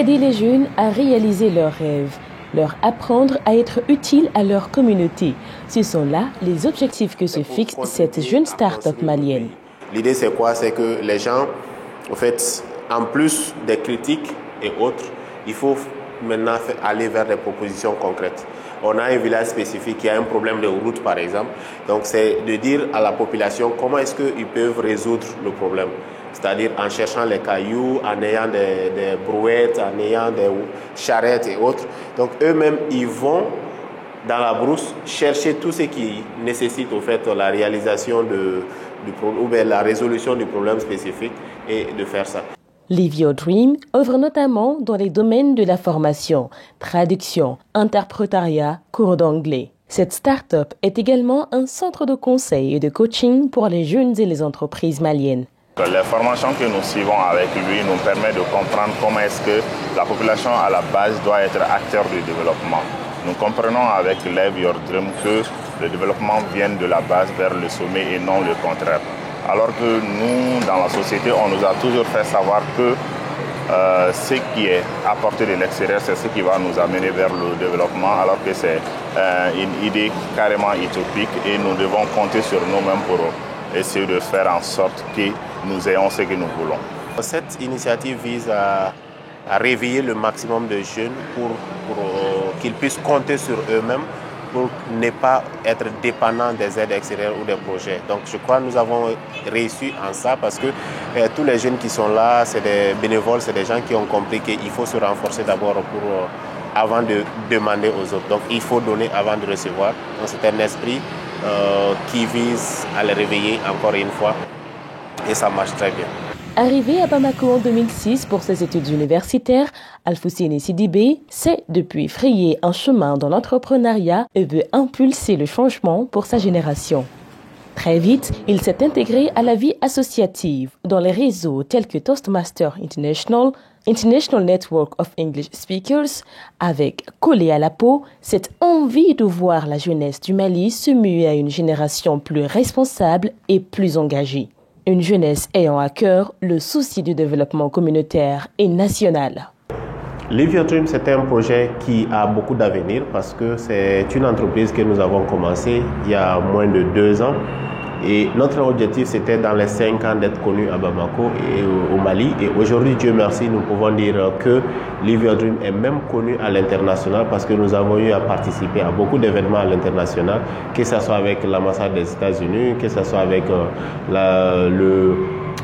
aider les jeunes à réaliser leurs rêves, leur apprendre à être utiles à leur communauté. Ce sont là les objectifs que se fixe cette jeune start-up malienne. L'idée c'est quoi? C'est que les gens, en fait, en plus des critiques et autres, il faut maintenant aller vers des propositions concrètes. On a un village spécifique qui a un problème de route par exemple, donc c'est de dire à la population comment est-ce qu'ils peuvent résoudre le problème. C'est-à-dire en cherchant les cailloux, en ayant des brouettes, en ayant des charrettes et autres. Donc eux-mêmes, ils vont dans la brousse chercher tout ce qui nécessite au fait la réalisation ou bien la résolution du problème spécifique et de faire ça. Live Your Dream œuvre notamment dans les domaines de la formation, traduction, interprétariat, cours d'anglais. Cette start-up est également un centre de conseil et de coaching pour les jeunes et les entreprises maliennes. Les formations que nous suivons avec lui nous permettent de comprendre comment est-ce que la population à la base doit être acteur du développement. Nous comprenons avec Live Your Dream que le développement vient de la base vers le sommet et non le contraire. Alors que nous, dans la société, on nous a toujours fait savoir que ce qui est apporté de l'extérieur, c'est ce qui va nous amener vers le développement, alors que c'est une idée carrément utopique et nous devons compter sur nous-mêmes pour essayer de faire en sorte que nous ayons ce que nous voulons. Cette initiative vise à réveiller le maximum de jeunes pour qu'ils puissent compter sur eux-mêmes, pour ne pas être dépendants des aides extérieures ou des projets. Donc je crois que nous avons réussi en ça parce que tous les jeunes qui sont là, c'est des bénévoles, c'est des gens qui ont compris qu'il faut se renforcer d'abord avant de demander aux autres. Donc il faut donner avant de recevoir. Donc c'est un esprit qui vise à les réveiller encore une fois et ça marche très bien. Arrivé à Bamako en 2006 pour ses études universitaires, Alfousseni Sidibé sait depuis frayer un chemin dans l'entrepreneuriat et veut impulser le changement pour sa génération. Très vite, il s'est intégré à la vie associative dans les réseaux tels que Toastmasters International, International Network of English Speakers, avec collé à la peau cette envie de voir la jeunesse du Mali se muer à une génération plus responsable et plus engagée. Une jeunesse ayant à cœur le souci du développement communautaire et national. Live Your Dream, c'est un projet qui a beaucoup d'avenir parce que c'est une entreprise que nous avons commencée il y a moins de 2 ans. Et notre objectif, c'était dans les 5 ans d'être connu à Bamako et au Mali. Et aujourd'hui, Dieu merci, nous pouvons dire que Live Your Dream est même connu à l'international parce que nous avons eu à participer à beaucoup d'événements à l'international, que ce soit avec l'ambassade des États-Unis, que ce soit avec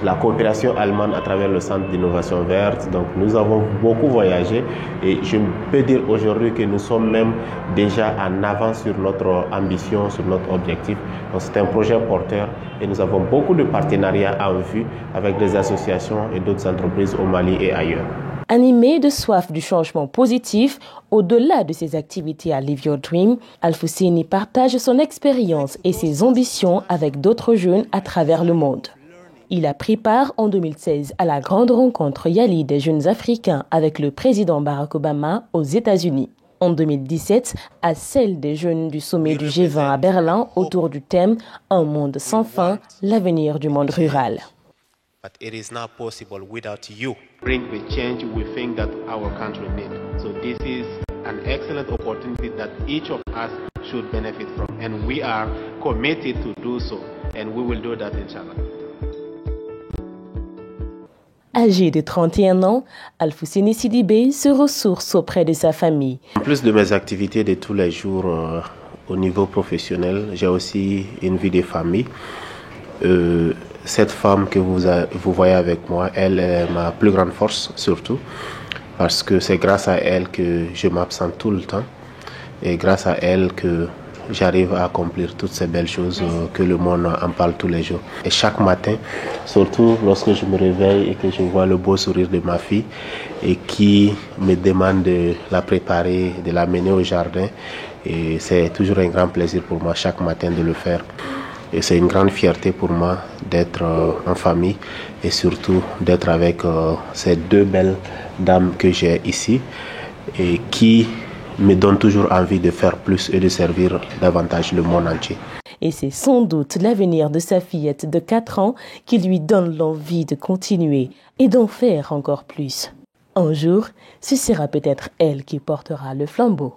la coopération allemande à travers le Centre d'innovation verte. Donc nous avons beaucoup voyagé et je peux dire aujourd'hui que nous sommes même déjà en avance sur notre ambition, sur notre objectif. Donc c'est un projet porteur et nous avons beaucoup de partenariats en vue avec des associations et d'autres entreprises au Mali et ailleurs. Animé de soif du changement positif, au-delà de ses activités à Live Your Dream, Alfousseni partage son expérience et ses ambitions avec d'autres jeunes à travers le monde. Il a pris part en 2016 à la grande rencontre Yali des jeunes africains avec le président Barack Obama aux États-Unis. En 2017, à celle des jeunes du sommet du G20 à Berlin autour du thème « Un monde sans fin, l'avenir du monde rural ». But it is not possible without you. Bring the change we think that our country needs. So this is an excellent opportunity that each of us should benefit from. And we are committed to do so. And we will do that, inshallah. Âgé de 31 ans, Alfousseni Sidibé se ressource auprès de sa famille. En plus de mes activités de tous les jours au niveau professionnel, j'ai aussi une vie de famille. Cette femme que vous voyez avec moi, elle est ma plus grande force surtout, parce que c'est grâce à elle que je m'absente tout le temps et grâce à elle que j'arrive à accomplir toutes ces belles choses que le monde en parle tous les jours. Et chaque matin, surtout lorsque je me réveille et que je vois le beau sourire de ma fille et qui me demande de la préparer, de l'amener au jardin, et c'est toujours un grand plaisir pour moi chaque matin de le faire. Et c'est une grande fierté pour moi d'être en famille et surtout d'être avec ces 2 belles dames que j'ai ici et qui me donnent toujours envie de faire plus et de servir davantage le monde entier. Et c'est sans doute l'avenir de sa fillette de 4 ans qui lui donne l'envie de continuer et d'en faire encore plus. Un jour, ce sera peut-être elle qui portera le flambeau.